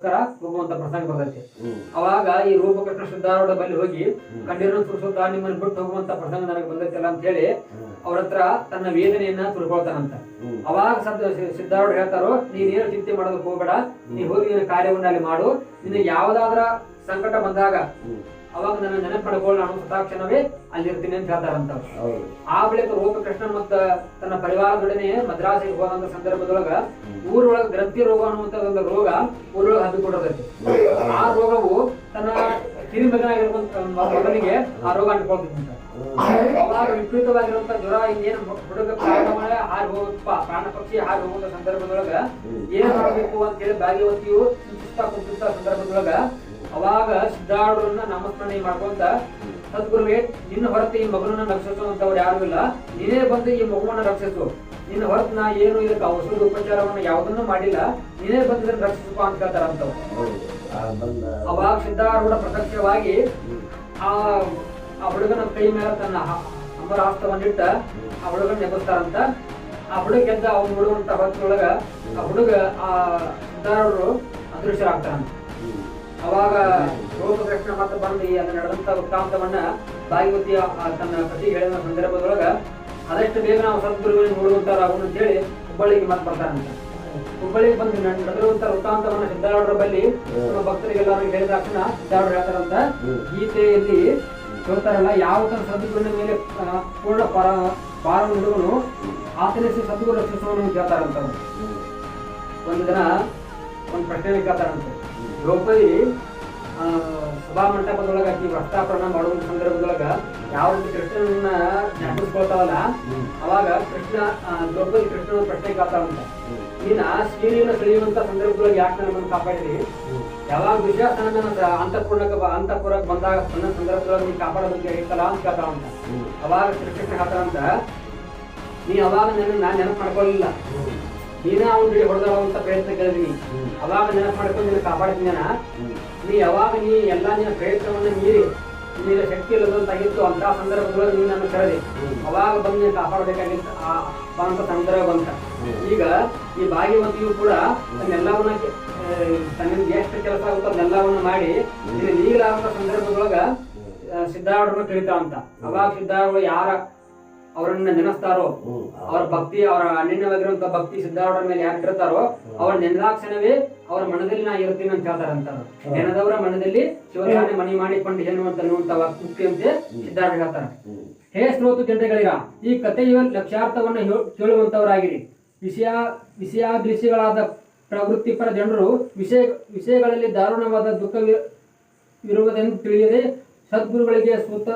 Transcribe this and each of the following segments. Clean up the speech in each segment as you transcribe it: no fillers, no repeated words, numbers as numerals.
ಹೋಗುವಂತ ಪ್ರಸಂಗ ಬರ್ತೈತಿ. ಅವಾಗ ಈ ರೂಪಕೃಷ್ಣ ಸಿದ್ಧಾರೂಢ ಬಳಿ ಹೋಗಿ ಕಣ್ಣೀರನ್ನು ಸುರಿಸುತ್ತಾ ನಿಮ್ಮನ್ನು ಬಿಟ್ಟು ಹೋಗುವಂತ ಪ್ರಸಂಗ ನನಗೆ ಬಂದೈತಿಲ್ಲ ಅಂತ ಹೇಳಿ ಅವ್ರ ಹತ್ರ ತನ್ನ ವೇದನೆಯನ್ನ ತುರ್ಕೊಳ್ತಾನಂತ. ಅವಾಗ ಸಿದ್ಧಾರೂಢ ಹೇಳ್ತಾರೋ, ನೀನೇನು ಚಿಂತೆ ಮಾಡೋದಕ್ಕೆ ಹೋಗ್ಬೇಡ, ನೀ ಹೋಗಿ ನಿನ್ನ ಕಾರ್ಯವನ್ನ ಅಲ್ಲಿ ಮಾಡು, ನಿನಗೆ ಯಾವ್ದಾದ್ರ ಸಂಕಟ ಬಂದಾಗ ಅವಾಗ ನನ್ನ ನೆನಪು ಮಾಡ್ಕೊಳ್ಳ, ನಾನು ಸದಾಕ್ಷಣವೇ ಅಲ್ಲಿರ್ತೀನಿ ಅಂತ ಹೇಳ್ತಾರಂತ. ಆ ಬಳಿಕ ರೂಪಕೃಷ್ಣ ಮತ್ತ ತನ್ನ ಪರಿವಾರದೊಡನೆ ಮದ್ರಾಸಿಗೆ ಹೋದಂತ ಸಂದರ್ಭದೊಳಗ ಊರೊಳಗ ಗ್ರಂಥಿ ರೋಗ ಅನ್ನುವಂತ ಒಂದು ರೋಗ ಊರೊಳಗೆ ಹಬ್ಬಿಕೊಡತೈತಿ. ಆ ರೋಗವು ತನ್ನ ಕಿರಿಮಗನಾಗಿರುವಂತ ಮಗನಿಗೆ ಆ ರೋಗ ಅಂಟ್ಕೊಳ್ತಿದ್ದಂತ. ಅವಾಗ ವಿಪರೀತವಾಗಿರುವಂತ ಜ್ವರ, ಇನ್ನೇನು ಹುಡುಗ ಹಾರಿ ಹೋಗಪ್ಪ, ಪ್ರಾಣ ಪಕ್ಷಿ ಹಾರಿ ಹೋಗುವಂತ ಸಂದರ್ಭದೊಳಗ ಏನ್ ಮಾಡಬೇಕು ಅಂತ ಹೇಳಿ ಭಾಗ್ಯವತಿಯು ಕುಂತ ಸಂದರ್ಭದೊಳಗ ಅವಾಗ ಸಿದ್ಧಾರೂಢರನ್ನ ನಾಮಸ್ಮರಣೆ ಮಾಡ್ಕೊಂತ, ಸದ್ಗುರುವೇ ನಿನ್ನ ಹೊರತು ಈ ಮಗುವನ್ನ ರಕ್ಷಿಸುವಂತವ್ರು ಯಾರು ಇಲ್ಲ, ನೀನೇ ಬಂದು ಈ ಮಗುವನ್ನ ರಕ್ಷಿಸು, ನಿನ್ನ ಹೊರತು ನಾ ಏನು ಇದಕ್ಕೆ ಔಷಧ ಉಪಚಾರವನ್ನ ಯಾವುದನ್ನು ಮಾಡಿಲ್ಲ, ನೀನೇ ಬಂದು ಇದನ್ನ ರಕ್ಷಿಸಪ್ಪ ಅಂತ ಹೇಳ್ತಾರಂತವ್. ಅವಾಗ ಸಿದ್ಧಾರೂಢ ಪ್ರತ್ಯಕ್ಷವಾಗಿ ಆ ಹುಡುಗನ ಕೈ ಮೇಲೆ ತನ್ನ ಅಮರಾಸ್ತವನ್ನಿಟ್ಟ ಆ ಹುಡುಗನ ನೆಬಸ್ತಾರಂತ. ಆ ಹುಡುಗ ಗೆದ್ದ ಅವ್ನು ಹುಡುಗಂತ ಹೊತ್ತಿನೊಳಗ ಆ ಹುಡುಗ ಆ ಸಿದ್ಧಾರೂಢರು ಅದೃಶ್ಯರಾಗ್ತಾರಂತ. ಅವಾಗ ರೂಪಕೃಷ್ಣ ಮತ್ತೆ ಬಂದು ಅದನ್ನ ನಡೆದಂತ ವೃತ್ತಾಂತವನ್ನ ಭಾಗವತಿಯ ತನ್ನ ಪತಿ ಹೇಳಿದ ಸಂದರ್ಭದೊಳಗ ಆದಷ್ಟು ಬೇಗ ನಾವು ಸದ್ಗುರುವಿನ ನೋಡುವಂತಾರಾಗೋಣ ಅಂತ ಹೇಳಿ ಹುಬ್ಬಳ್ಳಿಗೆ ಮತ್ತೆ ಬರ್ತಾರಂತ. ಹುಬ್ಬಳ್ಳಿಗೆ ಬಂದು ನಡೆದಿರುವಂತ ವೃತ್ತಾಂತವನ್ನ ಸಿದ್ಧಾರೂಢರ ಬಳಿ ಭಕ್ತರಿಗೆಲ್ಲರೂ ಹೇಳಿದ ತಕ್ಷಣ ಸಿದ್ಧಾರೂಢರು ಹೇಳ್ತಾರಂತ, ಗೀತೆಯಲ್ಲಿ ಹೇಳ್ತಾರಲ್ಲ, ಯಾವ ತನ್ನ ಸದ್ಗುರುವಿನ ಮೇಲೆ ಪೂರ್ಣ ಪಾರ ಹುಡುಗನು ಆತನಿಸಿ ಸದ್ಗುರು ರಕ್ಷಿಸುವನು ಅಂತ ಹೇಳ್ತಾರಂತ. ಒಂದು ದಿನ ಒಂದು ಪ್ರಶ್ನೆ ಕೇಳ್ತಾರಂತ, ದ್ರೌಪದಿ ಸಭಾ ಮಂಟಪದೊಳಗ ಆಕಿ ವಸ್ತ್ರಾಪರಣ ಮಾಡುವ ಸಂದರ್ಭದೊಳಗ ಯಾವ ರೀತಿ ಕೃಷ್ಣನ ಜ್ಞಾಪಿಸ್ಕೊಳ್ತಾವಲ್ಲ, ಅವಾಗ ದ್ರೌಪದಿ ಕೃಷ್ಣನ ಪ್ರಶ್ನೆ ಕೇಳ್ತಾವಂತ, ನೀನ ಸೀರೆಯನ್ನು ಸೆಳೆಯುವಂತ ಸಂದರ್ಭದೊಳಗ ಯಾಕೆ ನಮ್ಮನ್ನು ಕಾಪಾಡಿದಿ, ಯಾವಾಗ ದುಶ್ಯಾಸನ ಅಂತಃಪುರಕ್ಕೆ ಬಂದಾಗ ನನ್ನ ಸಂದರ್ಭದೊಳಗ ನೀ ಕಾಪಾಡೋದಕ್ಕೆ ಇರ್ತಲ್ಲ ಅಂತ ಕೇಳ್ತಾವಂತ. ಅವಾಗ ಕೃಷ್ಣ ಹೇಳ್ತಾರಂತ, ನೀ ಅವಾಗ ನಾನ್ ನೆನಪು ಮಾಡ್ಕೊಳ್ಳಿಲ್ಲ, ನೀನ ಅವ್ನ ಬಿಡಿ ಹೊಡೆದಾಡುವಂತ ಪ್ರಯತ್ನ ಕೇಳಿದೀನಿ, ಅವಾಗ ನೆನಪು ಮಾಡ್ಕೊಂಡು ನಿನ್ನ ಕಾಪಾಡ್ತೀನಿ. ನೀ ಯಾವಾಗ ನೀ ಎಲ್ಲಾ ನಿನ್ನ ಪ್ರಯತ್ನವನ್ನ ಮೀರಿ ನಿನ್ನ ಶಕ್ತಿ ಇಲ್ಲದಂತಾಗಿತ್ತು ಅಂತ ಸಂದರ್ಭದೊಳಗೆ ನೀ ನನ್ನ ಕರೆದಿ, ಅವಾಗ ಬಂದು ನೀನು ಕಾಪಾಡಬೇಕಾಗಿತ್ತು ಅಂತ ಸಂದರ್ಭ ಬಂತ. ಈಗ ಈ ಭಾಗ್ಯವತಿಯು ಕೂಡ ತನ್ನೆಲ್ಲವನ್ನ ತನ್ನಿಂದ ಎಷ್ಟು ಕೆಲಸ ಆಗುತ್ತೋ ಅದನ್ನೆಲ್ಲವನ್ನ ಮಾಡಿ ನೀನು ನೀಗಲಾಗುವಂತ ಸಂದರ್ಭದೊಳಗ ಸಿದ್ಧಾರೂಢರನ್ನ ಕರೀತಾವಂತ. ಅವಾಗ ಸಿದ್ಧಾರೂಢರು ಯಾರ ಅವರನ್ನ ನೆನೆಸ್ತಾರೋ, ಅವರ ಭಕ್ತಿ, ಅವರ ಅನನ್ಯವಾಗಿರುವಂತ ಭಕ್ತಿ ಸಿದ್ಧಾರೂಢರ ಮೇಲೆ ಯಾರು ಇರ್ತಾರೋ ಅವ್ರ ನೆನದಾಕ್ಷಣವೇ ಅವರ ಮನದಲ್ಲಿ ನಾ ಇರ್ತೀನಿ ಅಂತ ಹೇಳ್ತಾರಂತ. ನೆನದವರ ಮನದಲ್ಲಿ ಶಿವಧಾನೆ ಮಣಿ ಮಾಡಿಕೊಂಡು ಹೇಳುವಂತ ಮುಖ್ಯಂತೆ ಸಿದ್ಧಾರೂಢ ಹೇಳ್ತಾರೆ. ಹೇ ಶ್ರೋತು ಜನತೆಗಳಿಗ, ಈ ಕಥೆಯ ಲಕ್ಷ್ಯಾರ್ಥವನ್ನು ಕೇಳುವಂತವರಾಗಿರಿ. ವಿಷಯಾಭಿರುಚಿಗಳಾದ ಪ್ರವೃತ್ತಿಪರ ಜನರು ವಿಷಯಗಳಲ್ಲಿ ದಾರುಣವಾದ ದುಃಖವಿರುವುದೆಂದು ತಿಳಿಯದೆ ಸದ್ಗುರುಗಳಿಗೆ ಸೂತ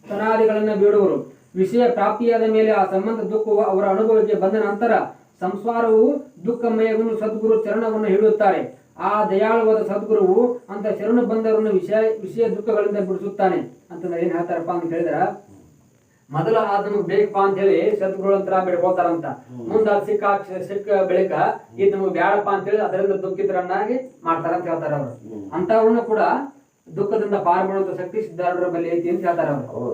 ಸನಾದಿಗಳನ್ನು ಬೇಡುವರು. ವಿಷಯ ಪ್ರಾಪ್ತಿಯಾದ ಮೇಲೆ ಆ ಸಂಬಂಧ ದುಃಖವು ಅವರ ಅನುಭವಕ್ಕೆ ಬಂದ ನಂತರ ಸಂಸಾರವು ದುಃಖಮಯವನ್ನು ಸದ್ಗುರು ಚರಣವನ್ನು ಹಿಡಿಯುತ್ತಾರೆ. ಆ ದಯಾಳುವಾದ ಸದ್ಗುರುವು ಅಂತ ಶರಣ ಬಂದವರನ್ನು ವಿಷಯ ದುಃಖಗಳಿಂದ ಬಿಡಿಸುತ್ತಾನೆ ಅಂತಂದ್ರೆ ಏನ್ ಹೇಳ್ತಾರಪ್ಪ ಅಂತ ಹೇಳಿದ್ರ, ಮೊದಲ ನಮಗ್ ಬೇಕಪ್ಪ ಅಂತ ಹೇಳಿ ಸದ್ಗುರು ಅಂತರ ಬೆಳ್ಕೊಳ್ತಾರಂತ. ಮುಂದ ಸಿಕ್ಕ ಬೆಳಕ ಇದು ನಮಗ್ ಬ್ಯಾಡಪ್ಪ ಅಂತ ಹೇಳಿ ಅದರಿಂದ ದುಃಖಿತರನ್ನಾಗಿ ಮಾಡ್ತಾರ ಅಂತ ಹೇಳ್ತಾರ ಅವರು. ಅಂತವ್ರನ್ನ ಕೂಡ ದುಃಖದಿಂದ ಪಾರು ಮಾಡುವಂತ ಶಕ್ತಿ ಸಿದ್ಧಾರೂಢರ ಬಳಿ ಐತಿ ಅಂತ ಹೇಳ್ತಾರ ಅವರು.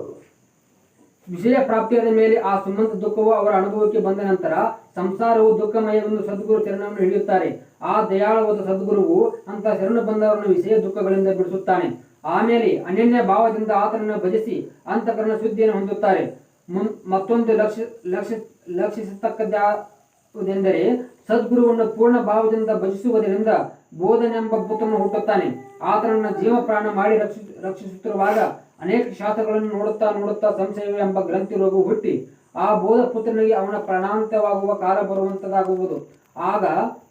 ವಿಷಯ ಪ್ರಾಪ್ತಿಯಾದ ಮೇಲೆ ಆ ಸಂಬಂಧ ದುಃಖವು ಅವರ ಅನುಭವಕ್ಕೆ ಬಂದ ನಂತರ ಸಂಸಾರವು ದುಃಖಮಯವೆಂದು ಸದ್ಗುರು ಚರಣವನ್ನು ಹಿಡಿಯುತ್ತಾರೆ. ಆ ದಯಾಳುವಾದ ಸದ್ಗುರುವು ಅಂತ ಶರಣ ಬಂದವರನ್ನು ವಿಷಯ ದುಃಖಗಳಿಂದ ಬಿಡಿಸುತ್ತಾನೆ. ಆಮೇಲೆ ಅನನ್ಯ ಭಾವದಿಂದ ಆತನನ್ನು ಭಜಿಸಿ ಅಂತಃಕರಣ ಶುದ್ಧಿಯನ್ನು ಹೊಂದುತ್ತಾರೆ. ಮತ್ತೊಂದು ಲಕ್ಷಿಸತಕ್ಕದ್ದೆಂದರೆ ಸದ್ಗುರುವನ್ನು ಪೂರ್ಣ ಭಾವದಿಂದ ಭಜಿಸುವುದರಿಂದ ಬೋಧನೆಂಬ ಪುತ್ರನು ಹುಟ್ಟುತ್ತಾನೆ. ಆತನನ್ನು ಜೀವ ಪ್ರಾಣ ಮಾಡಿ ರಕ್ಷಿಸುತ್ತಿರುವಾಗ ಅನೇಕ ಶಾಸ್ತ್ರಗಳನ್ನು ನೋಡುತ್ತಾ ಸಂಶಯ ಎಂಬ ಗ್ರಂಥಿ ರೋಗವು ಹುಟ್ಟಿ ಆ ಬೋಧ ಪುತ್ರನಿಗೆ ಅವನ ಪ್ರಾಣಾಂತವಾಗುವ ಕಾಲ ಬರುವಂತದಾಗುವುದು. ಆಗ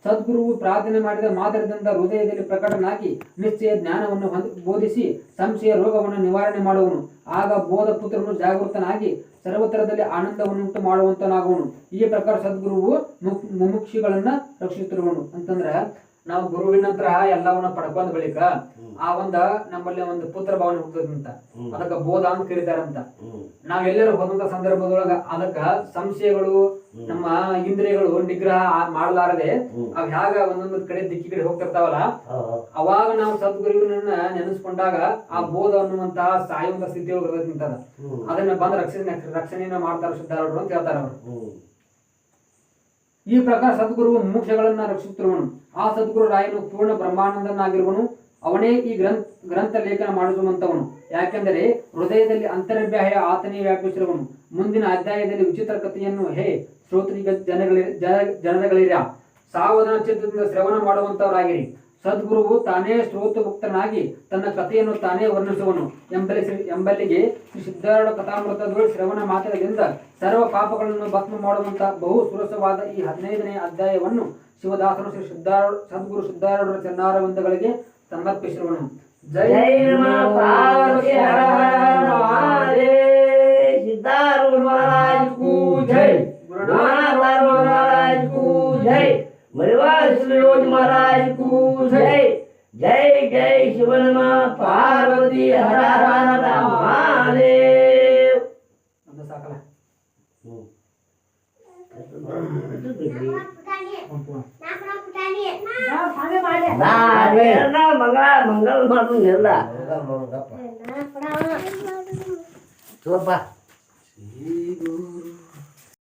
ಸದ್ಗುರುವು ಪ್ರಾರ್ಥನೆ ಮಾಡಿದ ಮಾತ್ರದಿಂದ ಹೃದಯದಲ್ಲಿ ಪ್ರಕಟನಾಗಿ ನಿಶ್ಚಯ ಜ್ಞಾನವನ್ನು ಬೋಧಿಸಿ ಸಂಶಯ ರೋಗವನ್ನು ನಿವಾರಣೆ ಮಾಡುವನು. ಆಗ ಬೋಧ ಪುತ್ರನು ಜಾಗೃತನಾಗಿ ಸರ್ವತರದಲ್ಲಿ ಆನಂದವನ್ನುಂಟು ಮಾಡುವಂತನಾಗುವನು. ಈ ಪ್ರಕಾರ ಸದ್ಗುರುವು ಮುಮುಕ್ಷಿಗಳನ್ನ ರಕ್ಷಿಸುತ್ತಿರುವನು. ಅಂತಂದ್ರ ನಾವು ಗುರುವಿನ ನಂತರ ಎಲ್ಲವನ್ನ ಪಡ್ಕೊಂಡ ಬಳಿಕ ಆ ನಮ್ಮಲ್ಲಿ ಒಂದು ಪುತ್ರ ಭಾವನೆ ಹುಟ್ಟದಂತ, ಅದಕ್ಕ ಬೋಧ ಅಂತ ಕರೀತಾರಂತ. ನಾವ್ ಎಲ್ಲರೂ ಹೋದಂತ ಸಂದರ್ಭದೊಳಗ ಅದಕ್ಕ ಸಂಶಯಗಳು, ನಮ್ಮ ಇಂದ್ರಿಯಗಳು ನಿಗ್ರಹ ಮಾಡಲಾರದೆ ಅವ್ ಹ್ಯಾಗ ಒಂದೊಂದು ಕಡೆ ದಿಕ್ಕಿ ಕಡೆ ಹೋಗ್ತಿರ್ತಾವಲ್ಲ, ಅವಾಗ ನಾವು ಸದ್ಗುರುವಿನನ್ನ ನೆನೆಸ್ಕೊಂಡಾಗ ಆ ಬೋಧ ಅನ್ನುವಂತಹ ಸಾಯುವಂತ ಸ್ಥಿತಿ ಇರ್ತದ. ಅದನ್ನ ಬಂದ ರಕ್ಷಣೆಯನ್ನ ಮಾಡ್ತಾರ ಸಿದ್ಧಾರೂಢರು ಅಂತ ಹೇಳ್ತಾರ ಅವರು. ಈ ಪ್ರಕಾರ ಸದ್ಗುರುವು ಮೋಕ್ಷಗಳನ್ನ ರಕ್ಷಿಸುತ್ತಿರುವನು. ಆ ಸದ್ಗುರು ರಾಯನು ಪೂರ್ಣ ಬ್ರಹ್ಮಾನಂದನಾಗಿರುವನು. ಅವನೇ ಈ ಗ್ರಂಥ ಲೇಖನ ಮಾಡಿಸುವಂತವನು. ಯಾಕೆಂದರೆ ಹೃದಯದಲ್ಲಿ ಅಂತರ್ವ್ಯಾಹ ಆತನೇ ವ್ಯಾಪಿಸಿರುವನು. ಮುಂದಿನ ಅಧ್ಯಾಯದಲ್ಲಿ ವಿಚಿತ್ರ ಕಥೆಯನ್ನು ಹೇ ಶ್ರೋತ್ರಿಗ ಜನಗಳಿರ ಸಾವಧಾನ ಚಿತ್ತದಿಂದ ಶ್ರವಣ ಮಾಡುವಂತವರಾಗಿರಿ. ಸದ್ಗುರುವು ತಾನೇ ಶ್ರೋತಭುಕ್ತನಾಗಿ ತನ್ನ ಕಥೆಯನ್ನು ತಾನೇ ವರ್ಣಿಸುವನು ಎಂಬಲ್ಲಿಗೆ ಶ್ರೀ ಸಿದ್ಧಾರೂಢ ಕಥಾಮೃತಗಳು ಶ್ರವಣ ಮಾತ್ರದಿಂದ ಸರ್ವ ಪಾಪಗಳನ್ನು ಭಸ್ಮ ಮಾಡುವಂತ ಬಹು ಸುರಸವಾದ ಈ 15ನೇ ಅಧ್ಯಾಯವನ್ನು ಶಿವದಾಸನು ಶ್ರೀ ಸದ್ಗುರು ಸಿದ್ಧಾರೂಢರ ಚನ್ನಾರವಿಂದಗಳಿಗೆ ಸಮರ್ಪಿಸಿರುವನು. ಜೈ ಪಾರ್ವತಿ ಹರ ಹರ ಮಹಾದೇವ. ಸಿದ್ಧಾರೂಢ ಮಹಾರಾಜ್ ಕೂ ಜೈ. महाराज को जय. मरिवाल श्रीयोज महाराज को जय. जय जय शिवनमा पार्वती हर हर महादेव. मंगल मारू निर्ला चोपा